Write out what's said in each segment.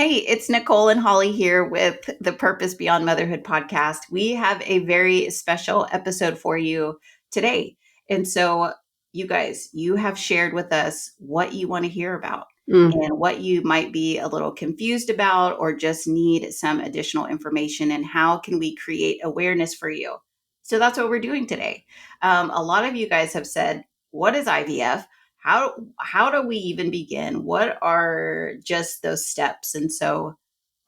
it's Nicole and Holly here with the Purpose Beyond Motherhood podcast. We have a very special episode for you today. And so, you guys, you have shared with us what you want to hear about and what you might be a little confused about or just need some additional information, and how can we create awareness for you. So that's what we're doing today. A lot of you guys have said, what is IVF? How do we even begin? What are just those steps? And so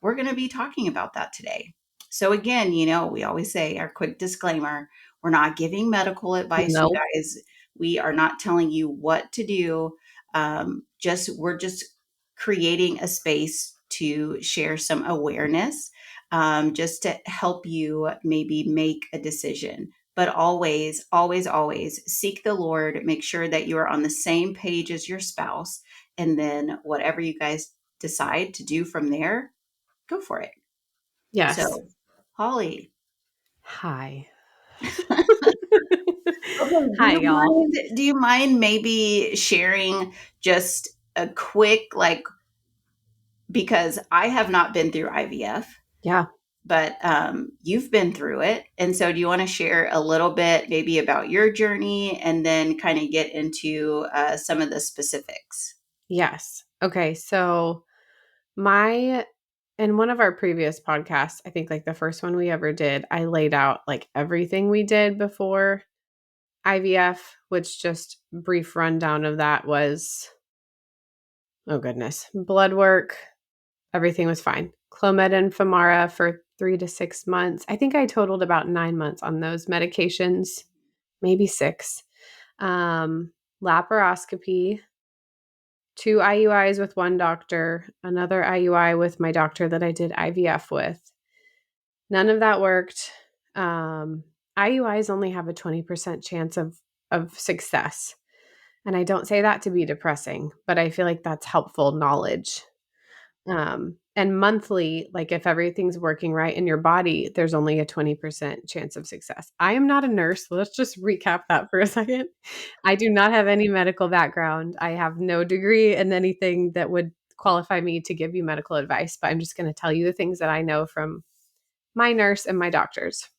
we're going to be talking about that today. So again, we always say our quick disclaimer, we're not giving medical advice, you No. guys. We are not telling you what to do. We're just creating a space to share some awareness, just to help you maybe make a decision. But always, always, always seek the Lord. Make sure that you are on the same page as your spouse. And then whatever you guys decide to do from there, go for it. Yes. So, Holly. Hi. Okay, Hi, y'all. do you mind maybe sharing just a quick, because I have not been through IVF, Yeah. but you've been through it. And so do you want to share a little bit maybe about your journey and then kind of get into some of the specifics? Yes. Okay. So in one of our previous podcasts, I think like the first one we ever did, I laid out like everything we did before IVF, which just brief rundown of that was, oh goodness, blood work. Everything was fine. Clomid and Femara for 3 to 6 months. I think I totaled about 9 months on those medications, maybe 6. Laparoscopy, 2 IUIs with one doctor, another IUI with my doctor that I did IVF with. None of that worked. IUIs only have a 20% chance of success. And I don't say that to be depressing, but I feel like that's helpful knowledge. And monthly, like if everything's working right in your body, there's only a 20% chance of success. I am not a nurse. Let's just recap that for a second. I do not have any medical background. I have no degree in anything that would qualify me to give you medical advice, but I'm just going to tell you the things that I know from my nurse and my doctors.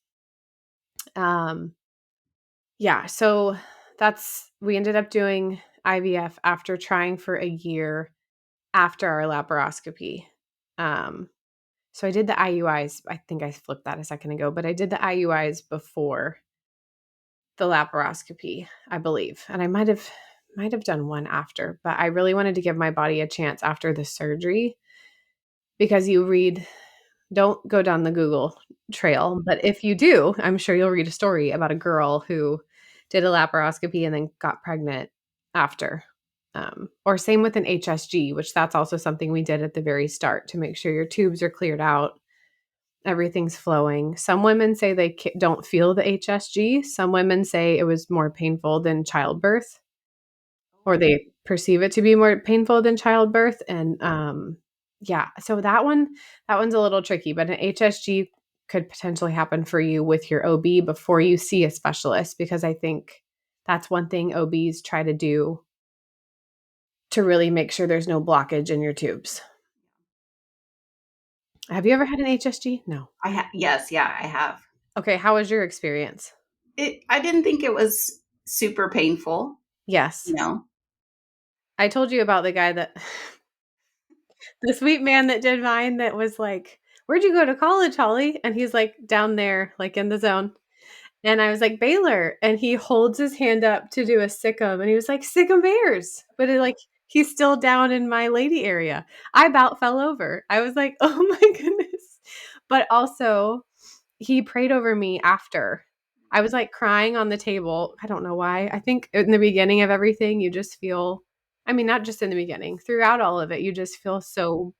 Yeah, so we ended up doing IVF after trying for a year after our laparoscopy. So I did the IUIs. I think I flipped that a second ago, but I did the IUIs before the laparoscopy, I believe. And I might have done one after, but I really wanted to give my body a chance after the surgery, because don't go down the Google trail, but if you do, I'm sure you'll read a story about a girl who did a laparoscopy and then got pregnant after. Or same with an HSG, which that's also something we did at the very start to make sure your tubes are cleared out, everything's flowing. Some women say they don't feel the HSG. Some women say it was more painful than childbirth, or they perceive it to be more painful than childbirth. And yeah, so one's a little tricky, but an HSG could potentially happen for you with your OB before you see a specialist, because I think that's one thing OBs try to do to really make sure there's no blockage in your tubes. Have you ever had an HSG? No. Yes, yeah, I have. Okay, how was your experience? I didn't think it was super painful, Yes. you know. I told you about the guy the sweet man that did mine, that was like, "Where'd you go to college, Holly?" And he's like, "Down there, like in the zone." And I was like, "Baylor." And he holds his hand up to do a Sikkim, and he was like, "Sikkim Bears." But he's still down in my lady area. I about fell over. I was like, "Oh my goodness." But also, he prayed over me after. I was like crying on the table. I don't know why. I think in the beginning of everything, you just feel, I mean, not just in the beginning, throughout all of it, you just feel so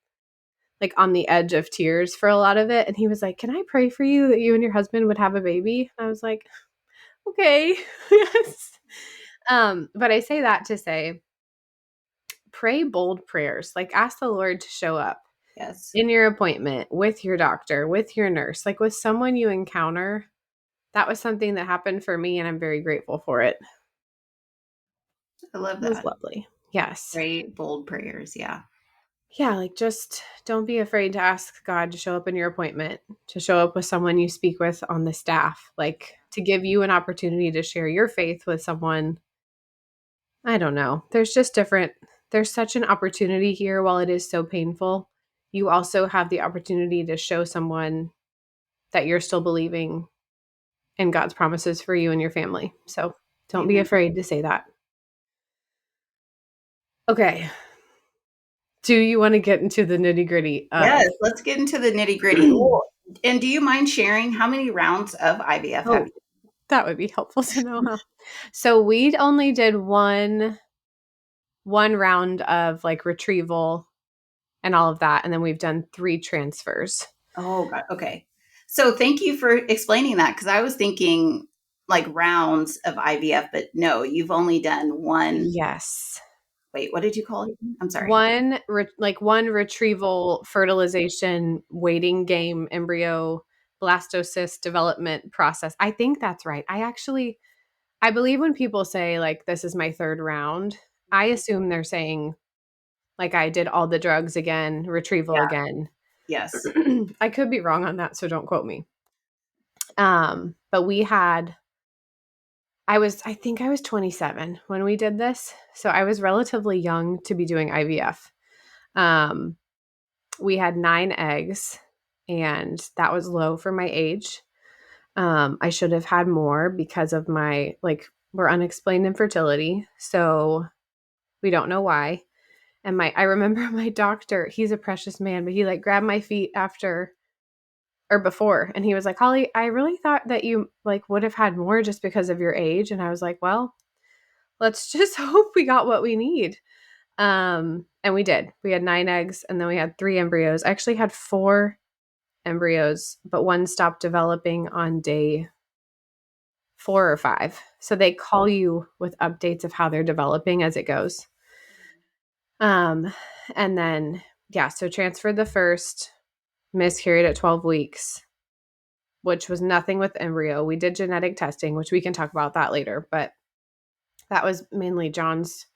like on the edge of tears for a lot of it. And he was like, "Can I pray for you that you and your husband would have a baby?" I was like, "Okay." Yes. But I say that to say, pray bold prayers. Like, ask the Lord to show up Yes. in your appointment with your doctor, with your nurse, like with someone you encounter. That was something that happened for me, and I'm very grateful for it. I love It was that. lovely. Yes. Great, bold prayers. Yeah. yeah, like just don't be afraid to ask God to show up in your appointment, to show up with someone you speak with on the staff, like to give you an opportunity to share your faith with someone. I don't know. There's such an opportunity here while it is so painful. You also have the opportunity to show someone that you're still believing in God's promises for you and your family. So don't be Amen. afraid to say that. Okay. Do you want to get into the nitty gritty Yes, of? let's get into the nitty gritty. Well, and do you mind sharing how many rounds of IVF have Oh, you? that would be helpful to know, huh? So we only did one round of like retrieval and all of that, and then we've done 3 transfers. Oh, God. Okay. So thank you for explaining that because I was thinking like rounds of IVF, but no, you've only done one. Yes. Wait, what did you call it? I'm sorry. One retrieval fertilization waiting game embryo blastocyst development process. I think that's right. I believe when people say like this is my third round, I assume they're saying like I did all the drugs again, retrieval Yeah. again. Yes. I could be wrong on that, so don't quote me. But we had I think I was 27 when we did this. So I was relatively young to be doing IVF. Um, we had 9 eggs, and that was low for my age. I should have had more because of my like we're unexplained infertility. So we don't know why. And I remember my doctor, he's a precious man, but he like grabbed my feet after or before, and he was like, "Holly, I really thought that you like would have had more just because of your age." And I was like, "Well, let's just hope we got what we need." And we did. We had 9 eggs, and then we had 3 embryos. I actually had 4 embryos, but one stopped developing on day 4 or 5. So they call you with updates of how they're developing as it goes. Um, and then yeah, so transferred the first, miscarried at 12 weeks, which was nothing with embryo. We did genetic testing, which we can talk about that later, but that was mainly John's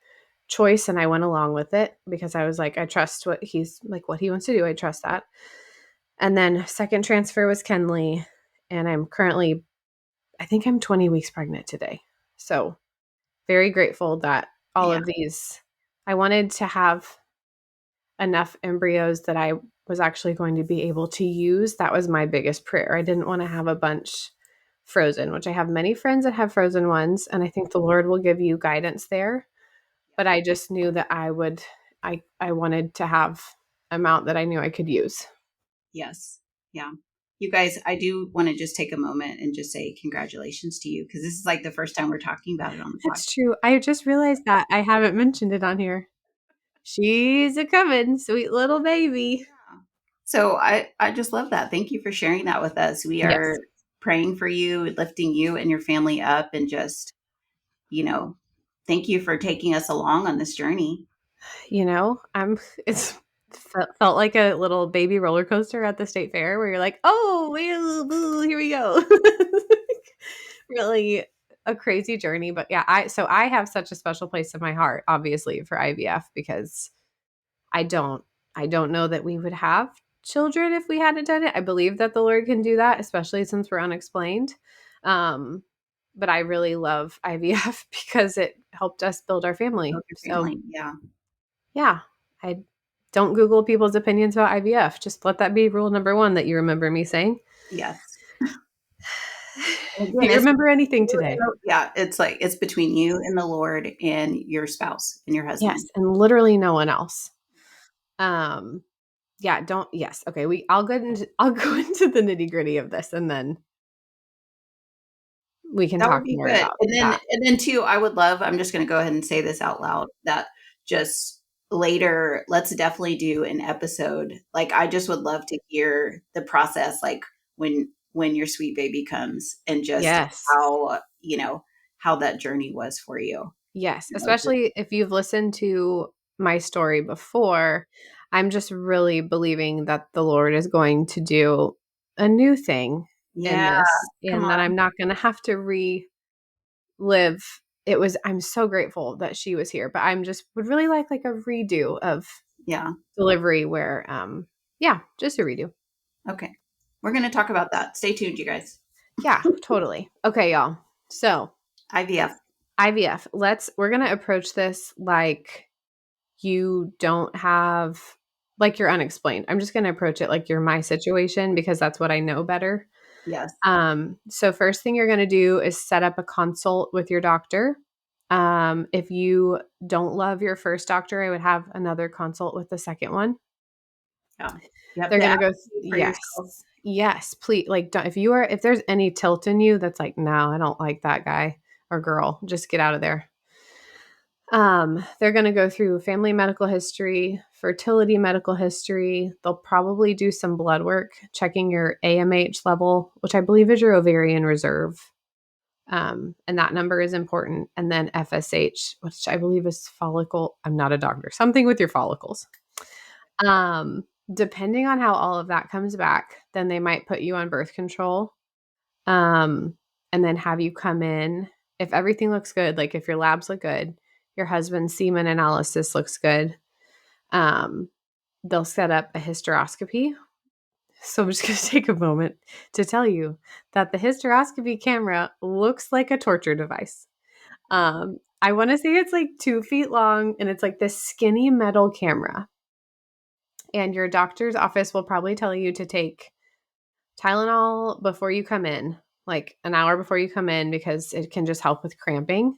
choice and I went along with it because I was like I trust what he wants to do. I trust that. And then second transfer was Kenley, and I'm currently I think I'm 20 weeks pregnant today. So, very grateful that all Yeah. of these I wanted to have enough embryos that I was actually going to be able to use. That was my biggest prayer. I didn't want to have a bunch frozen, which I have many friends that have frozen ones, and I think the Lord will give you guidance there. But I just knew that I wanted to have amount that I knew I could use. Yes. Yeah. You guys, I do want to just take a moment and just say congratulations to you because this is like the first time we're talking about it on the podcast. That's true. I just realized that I haven't mentioned it on here. She's a coming, sweet little baby. Yeah. So I just love that. Thank you for sharing that with us. We are Yes. praying for you, lifting you and your family up, and just, you know, thank you for taking us along on this journey. You know, it's felt like a little baby roller coaster at the state fair where you're like, "Oh, here we go." Really a crazy journey, but yeah, I have such a special place in my heart obviously for IVF because I don't I don't know that we would have children if we hadn't done it. I believe that the Lord can do that, especially since we're unexplained. Um, but I really love IVF because it helped us build our family. Love your So, family. Yeah. yeah, I don't Google people's opinions about IVF. Just let that be rule number 1 that you remember me saying. Yes. And If again, you it's remember anything today. yeah, it's like it's between you and the Lord and your spouse and your Yes, husband. and literally no one else. Um, yeah, don't yes. Okay, I'll go into the nitty-gritty of this and then we can That would talk be more good. about that. And then too, I would love, I'm just gonna go ahead and say this out loud, that just later, let's definitely do an episode. Like I just would love to hear the process, like when your sweet baby comes and just Yes. how, how that journey was for you. Yes, You know, just especially if you've listened to my story before, I'm just really believing that the Lord is going to do a new thing in yeah, this come and that on. I'm not going to have to relive. I'm so grateful that she was here, but I'm just would really like a redo of Yeah. delivery where, yeah, just a redo. Okay. We're going to talk about that. Stay tuned, you guys. Yeah, totally. Okay, y'all. So IVF. IVF, we're going to approach this like you don't have, like you're unexplained. I'm just going to approach it like you're my situation because that's what I know better. Yes. So first thing you're going to do is set up a consult with your doctor. If you don't love your first doctor, I would have another consult with the second one. Yeah. You have They're to going to go, advocate for yes, yourself. yes, please. Like, if there's any tilt in you that's like, no, I don't like that guy or girl, just get out of there. They're going to go through family medical history, fertility medical history. They'll probably do some blood work, checking your AMH level, which I believe is your ovarian reserve. And that number is important. And then FSH, which I believe is follicle. I'm not a doctor, something with your follicles. Um, Depending on how all of that comes back, then they might put you on birth control. Um, and then have you come in. If everything looks good, like if your labs look good, your husband's semen analysis looks good, um, they'll set up a hysteroscopy. So I'm just going to take a moment to tell you that the hysteroscopy camera looks like a torture device. I want to say it's like 2 feet long and it's like this skinny metal camera. And your doctor's office will probably tell you to take Tylenol before you come in, like an hour before you come in, because it can just help with cramping.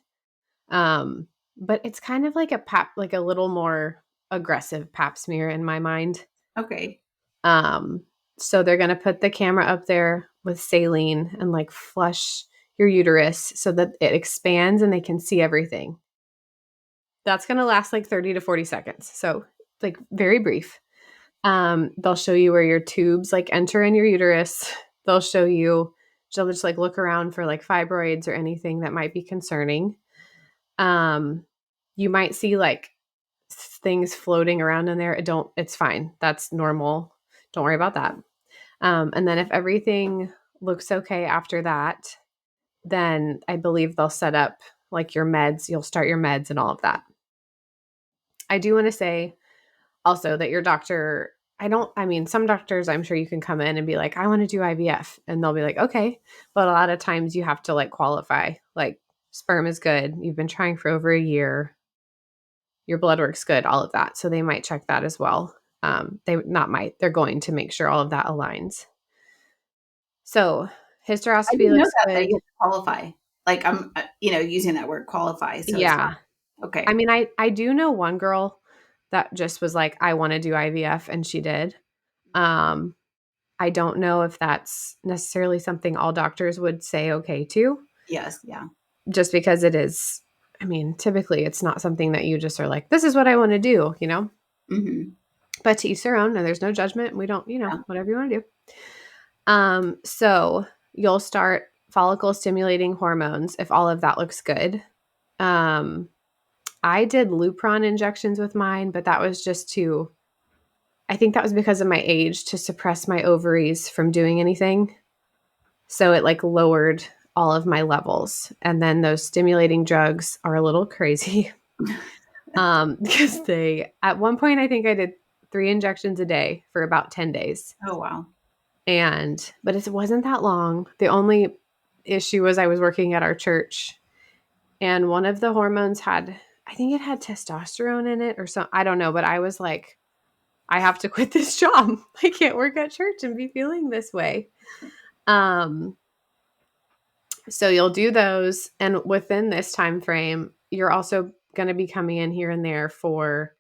Um, but it's kind of like like a little more aggressive pap smear in my mind. Okay. Um, so they're going to put the camera up there with saline and like flush your uterus so that it expands and they can see everything. That's going to last like 30 to 40 seconds. So, like, very brief. They'll show you where your tubes like enter in your uterus. They'll show you, they'll just like look around for like fibroids or anything that might be concerning. You might see like things floating around in there. It's fine. That's normal. Don't worry about that. And then if everything looks okay after that, then I believe they'll set up like your meds. You'll start your meds and all of that. I do want to say also that your doctor, I mean, some doctors, I'm sure you can come in and be like, I want to do IVF. And they'll be like, okay. But a lot of times you have to like qualify, like sperm is good. You've been trying for over a year. Your blood work's good, all of that. So they might check that as well. They're going to make sure all of that aligns. So I hysteroscopy didn't know looks that good. you have to qualify. Like I'm, using that word qualify. So it's Yeah. fine. Okay. I mean, I do know one girl that just was like, I want to do IVF, and she did. Um, I don't know if that's necessarily something all doctors would say okay to, Yes. Yeah. just because it is. I mean, typically it's not something that you just are like, this is what I want to do, you know? Mm-hmm. But to each their own, and there's no judgment. We don't, Yeah. whatever you want to do. So you'll start follicle stimulating hormones if all of that looks good. Um, I did Lupron injections with mine, but that was just I think that was because of my age, to suppress my ovaries from doing anything. So it like lowered all of my levels. And then those stimulating drugs are a little crazy. Because at one point, I think I did 3 injections a day for about 10 days. Oh wow. But it wasn't that long. The only issue was I was working at our church, and one of the hormones I think it had testosterone in it or something. I don't know, but I was like, I have to quit this job. I can't work at church and be feeling this way. Um, so you'll do those, and within this time frame, you're also going to be coming in here and there for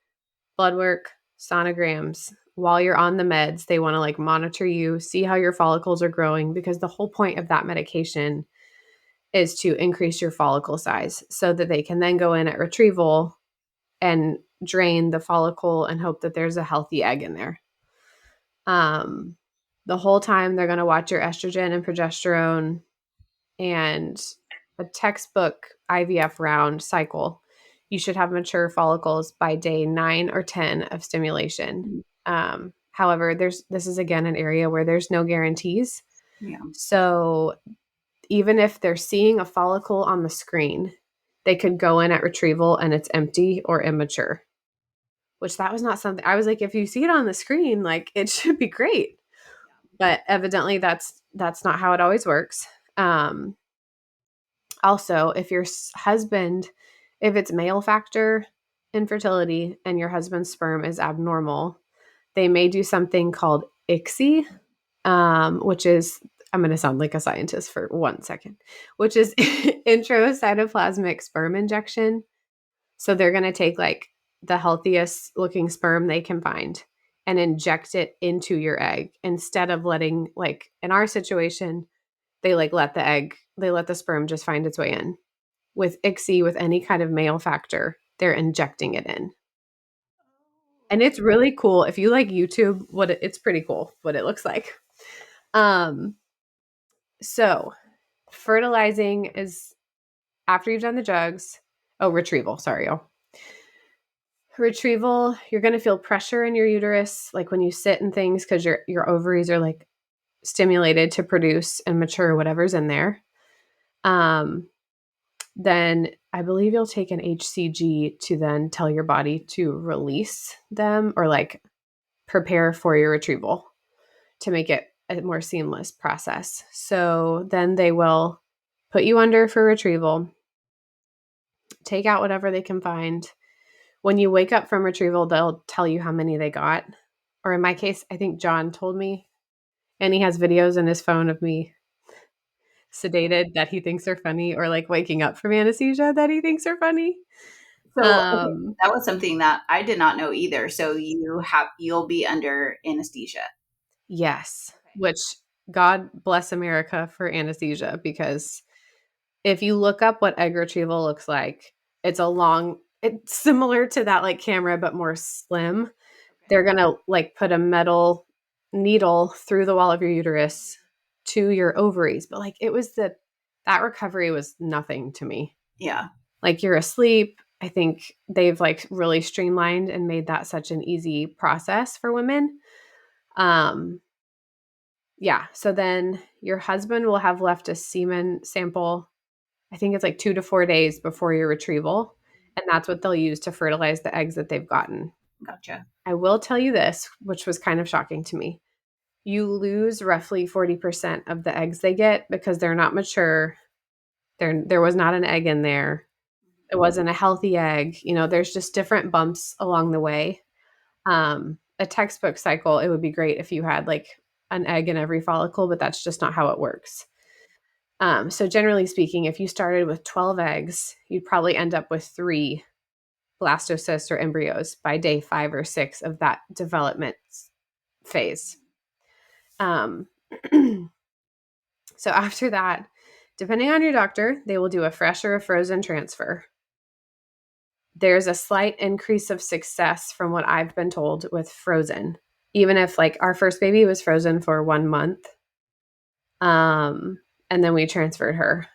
blood work, sonograms. While you're on the meds, they want to like monitor you, see how your follicles are growing, because the whole point of that medication is to increase your follicle size so that they can then go in at retrieval and drain the follicle and hope that there's a healthy egg in there. Um, the whole time they're going to watch your estrogen and progesterone, and a textbook IVF round cycle. You should have mature follicles by day 9 or 10 of stimulation. Mm. However, this is again an area where there's no guarantees. Yeah. So even if they're seeing a follicle on the screen, they could go in at retrieval and it's empty or immature. which that was not something I was like, if you see it on the screen, like it should be great. But evidently that's not how it always works. Um, Also, if your husband, if it's male factor infertility and your husband's sperm is abnormal, they may do something called ICSI, which is, I'm going to sound like a scientist for 1 second, which is intracytoplasmic sperm injection. So they're going to take like the healthiest looking sperm they can find and inject it into your egg instead of letting, like in our situation, they like they let the sperm just find its way in. With ICSI, with any kind of male factor, they're injecting it in. And it's really cool. If you like YouTube, it's pretty cool what it looks like. Um, so fertilizing is after you've done the jugs. Oh, retrieval. Sorry, y'all. Retrieval, you're going to feel pressure in your uterus, like when you sit and things, because your ovaries are like stimulated to produce and mature whatever's in there. Then I believe you'll take an HCG to then tell your body to release them or like prepare for your retrieval to make it a more seamless process. So then they will put you under for retrieval, take out whatever they can find. When you wake up from retrieval, they'll tell you how many they got. Or in my case, I think John told me, and he has videos in his phone of me sedated that he thinks are funny, or like waking up from anesthesia that he thinks are funny. So, okay, that was something that I did not know either. So you'll be under anesthesia. Yes, which God bless America for anesthesia, because if you look up what egg retrieval looks like, it's similar to that like camera, but more slim. They're going to like put a metal needle through the wall of your uterus to your ovaries. But like that recovery was nothing to me. Yeah. Like you're asleep. I think they've like really streamlined and made that such an easy process for women. Yeah. So then your husband will have left a semen sample. I think it's like 2 to 4 days before your retrieval. And that's what they'll use to fertilize the eggs that they've gotten. Gotcha. I will tell you this, which was kind of shocking to me. You lose roughly 40% of the eggs they get because they're not mature. There was not an egg in there. It wasn't a healthy egg. There's just different bumps along the way. A textbook cycle, it would be great if you had like an egg in every follicle, but that's just not how it works. So generally speaking, if you started with 12 eggs, you'd probably end up with 3 blastocysts or embryos by day 5 or 6 of that development phase. So after that, depending on your doctor, they will do a fresh or a frozen transfer. There's a slight increase of success from what I've been told with frozen, even if like our first baby was frozen for 1 month. And then we transferred her.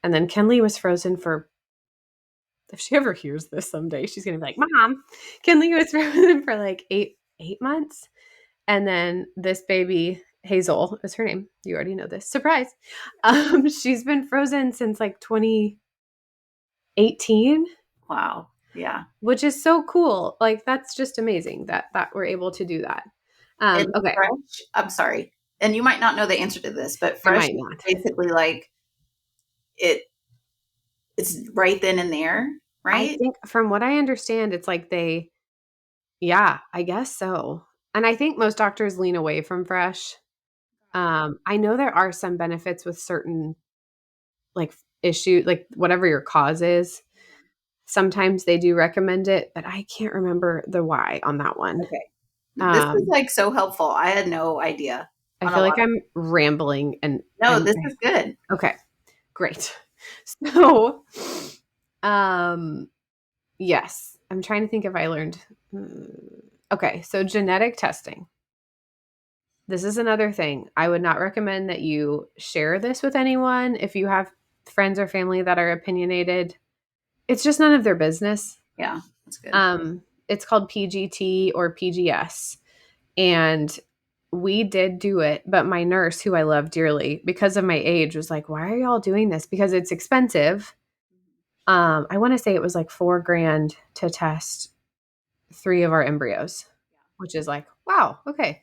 And then Kenley was frozen for, if she ever hears this someday, she's going to be like, Mom, Kenley was frozen for like eight months. And then this baby, Hazel is her name. You already know this. Surprise. She's been frozen since like 2018. Wow. Yeah. Which is so cool. Like that's just amazing that we're able to do that. Okay. Fresh, I'm sorry. And you might not know the answer to this, but I fresh might is not. basically like it's right then and there, I right? think from what I understand, it's like yeah, I guess so. And I think most doctors lean away from fresh. I know there are some benefits with certain like issue, like whatever your cause is. Sometimes they do recommend it, but I can't remember the why on that one. Okay. This is like so helpful. I had no idea I on a feel lot like I'm rambling and No, this is good. okay, great. So, yes, I'm trying to think if I learned. Okay, so genetic testing. This is another thing. I would not recommend that you share this with anyone. If you have friends or family that are opinionated, it's just none of their business. Yeah, that's good. It's called PGT or PGS. And we did do it, but my nurse, who I love dearly, because of my age, was like, "Why are y'all doing this? Because it's expensive." I want to say it was like $4,000 to test 3 of our embryos, which is like, wow, okay.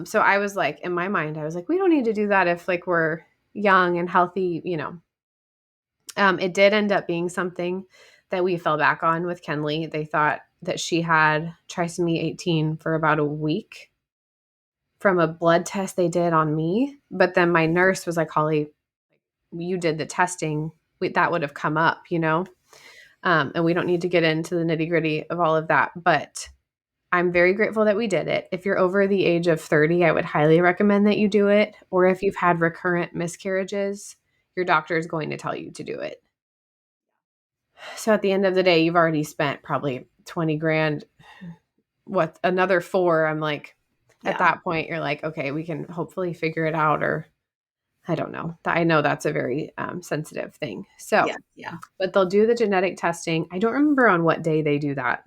So I was like, in my mind, I was like, we don't need to do that if like we're young and healthy, you know. It did end up being something that we fell back on with Kenley. They thought that she had trisomy 18 for about a week from a blood test they did on me. But then my nurse was like, Holly, you did the testing. That would have come up, you know? And we don't need to get into the nitty gritty of all of that. But I'm very grateful that we did it. If you're over the age of 30, I would highly recommend that you do it. Or if you've had recurrent miscarriages, your doctor is going to tell you to do it. So at the end of the day, you've already spent probably 20 grand. What, another 4? I'm like, at Yeah. that point, you're like, okay, we can hopefully figure it out. Or I don't know. I know that's a very sensitive thing. So, Yeah. Yeah. but they'll do the genetic testing. I don't remember on what day they do that,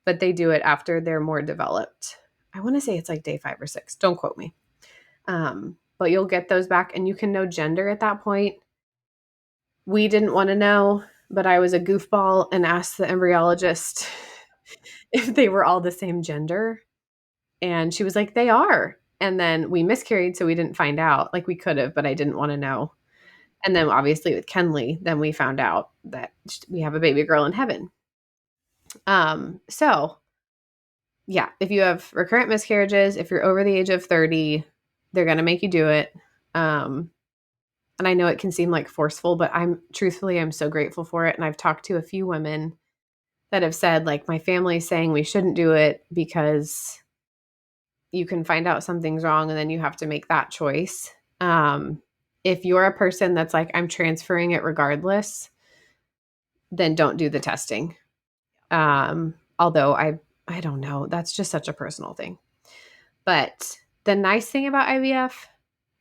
but they do it after they're more developed. I want to say it's like day 5 or 6. Don't quote me. But you'll get those back and you can know gender at that point. We didn't want to know, but I was a goofball and asked the embryologist if they were all the same gender. And she was like, they are. And then we miscarried, so we didn't find out. Like we could have, but I didn't want to know. And then obviously with Kenley, then we found out that we have a baby girl in heaven. So yeah, if you have recurrent miscarriages, if you're over the age of 30, they're going to make you do it. And I know it can seem like forceful, but I'm so grateful for it. And I've talked to a few women that have said, like, my family's saying we shouldn't do it because you can find out something's wrong and then you have to make that choice. If you're a person that's like, I'm transferring it regardless, then don't do the testing. Although I don't know, that's just such a personal thing. But the nice thing about IVF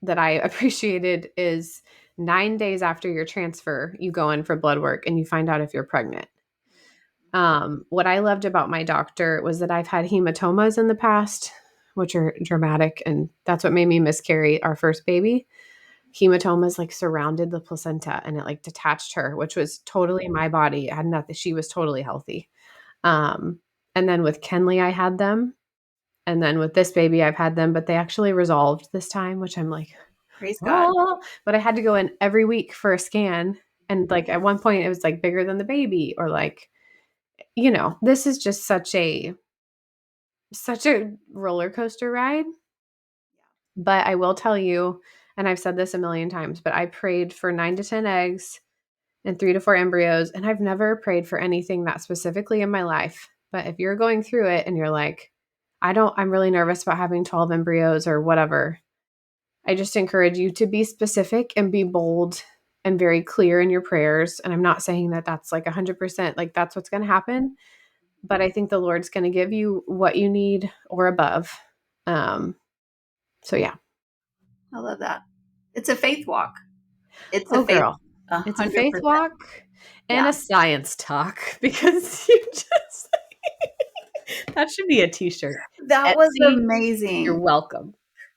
that I appreciated is 9 days after your transfer, you go in for blood work and you find out if you're pregnant. What I loved about my doctor was that I've had hematomas in the past, which are dramatic, and that's what made me miscarry our first baby. Hematomas like surrounded the placenta and it like detached her, which was totally my body. I had nothing. She was totally healthy. Um, and then with Kenley, I had them. And then with this baby, I've had them, but they actually resolved this time, which I'm like, Praise God. oh, but I had to go in every week for a scan. And like at one point, it was like bigger than the baby, or like, you know, this is just such a roller coaster ride. But I will tell you, and I've said this a million times, but I prayed for 9 to 10 eggs and 3 to 4 embryos. And I've never prayed for anything that specifically in my life. But if you're going through it and you're like, I'm really nervous about having 12 embryos or whatever, I just encourage you to be specific and be bold and very clear in your prayers. And I'm not saying that that's like 100% like that's what's going to happen, but I think the Lord's going to give you what you need or above. Um, so yeah. I love that. It's a faith walk. It's a Oh, faith, girl. It's a faith 100%. walk and Yeah. a science talk because you just, that should be a t shirt. That was Etsy, you're amazing. welcome.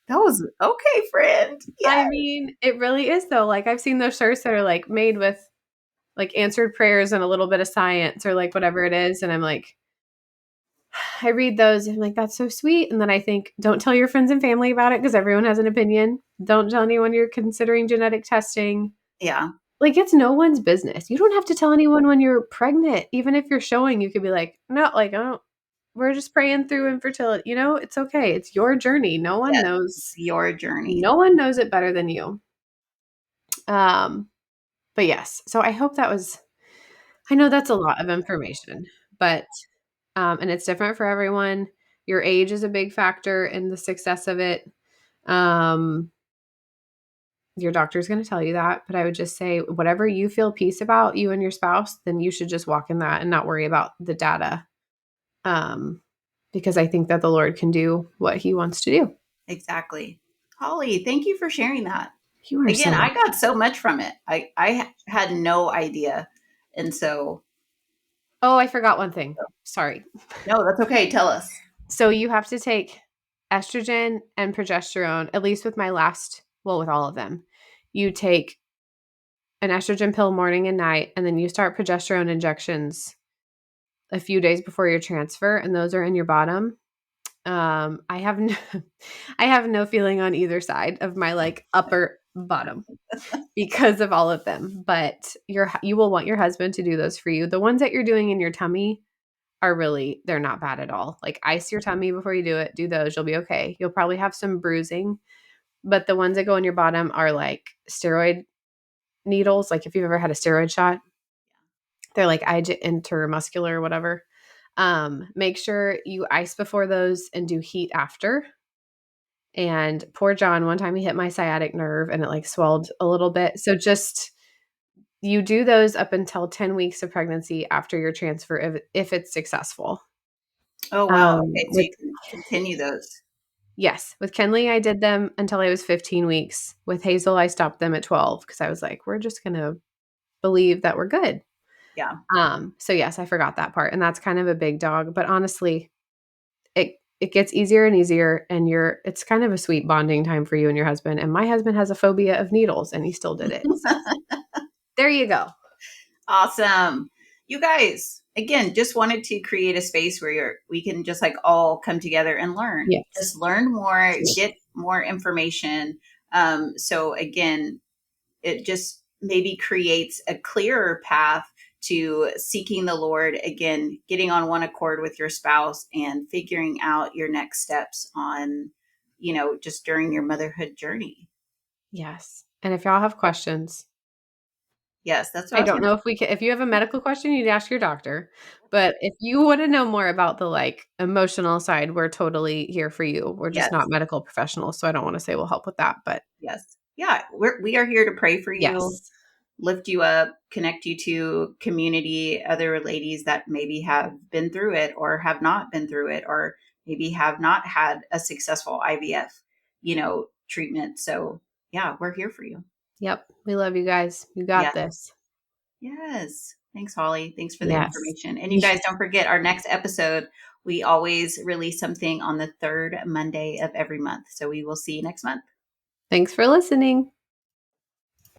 That was okay, friend. Yeah. I mean, it really is though. Like I've seen those shirts that are like made with like answered prayers and a little bit of science or like whatever it is. And I'm like, I read those and I'm like, that's so sweet. And then I think, don't tell your friends and family about it because everyone has an opinion. Don't tell anyone you're considering genetic testing. Yeah. Like it's no one's business. You don't have to tell anyone when you're pregnant. Even if you're showing, you could be like, no, like, oh, we're just praying through infertility. You know, it's okay. It's your journey. Yes. It's your journey. No one knows it better than you. Um, but yes. So I hope that was, I know that's a lot of information, but and it's different for everyone. Your age is a big factor in the success of it. Um, your doctor's going to tell you that, but I would just say whatever you feel peace about, you and your spouse, then you should just walk in that and not worry about the data. Um, because I think that the Lord can do what he wants to do. Exactly. Holly, thank you for sharing that. You are Again, so I welcome. got so much from it. I had no idea. And so, Oh, I forgot one thing. Sorry. no, that's okay. Tell us. So you have to take estrogen and progesterone, at least with with all of them. You take an estrogen pill morning and night, and then you start progesterone injections a few days before your transfer, and those are in your bottom. I have no, I have no feeling on either side of my like upper bottom because of all of them. But you will want your husband to do those for you. The ones that you're doing in your tummy are really, they're not bad at all. Like ice your tummy before you do it. Do those, you'll be okay. You'll probably have some bruising, but the ones that go in your bottom are like steroid needles. Like if you've ever had a steroid shot, they're like intermuscular or whatever. Make sure you ice before those and do heat after. And poor John, one time he hit my sciatic nerve and it like swelled a little bit. So just you do those up until 10 weeks of pregnancy after your transfer if it's successful. Oh, wow. Okay. So With you can continue those. Yes, with Kenley, I did them until I was 15 weeks. With Hazel, I stopped them at 12 because I was like, we're just gonna believe that we're good. Yeah. So yes, I forgot that part, and that's kind of a big dog. But honestly, it gets easier and easier, and it's kind of a sweet bonding time for you and your husband. And my husband has a phobia of needles, and he still did it. So there you go. Awesome. You guys, again, just wanted to create a space where we can just like all come together and learn. Yes. Just learn more, get more information. So again, it just maybe creates a clearer path to seeking the Lord, again, getting on one accord with your spouse and figuring out your next steps on, just during your motherhood journey. Yes. And if y'all have questions, Yes, that's what I I was don't going to. know if we can, if you have a medical question, you'd ask your doctor. But if you want to know more about the like emotional side, we're totally here for you. We're just Yes. not medical professionals. So I don't want to say we'll help with that. But Yes. Yeah. We are here to pray for you, yes. lift you up, connect you to community, other ladies that maybe have been through it or have not been through it, or maybe have not had a successful IVF, treatment. So yeah, we're here for you. Yep. We love you guys. You got Yes. this. Yes. Thanks, Holly. Thanks for the Yes. information. And you guys don't forget our next episode. We always release something on the third Monday of every month. So we will see you next month. Thanks for listening.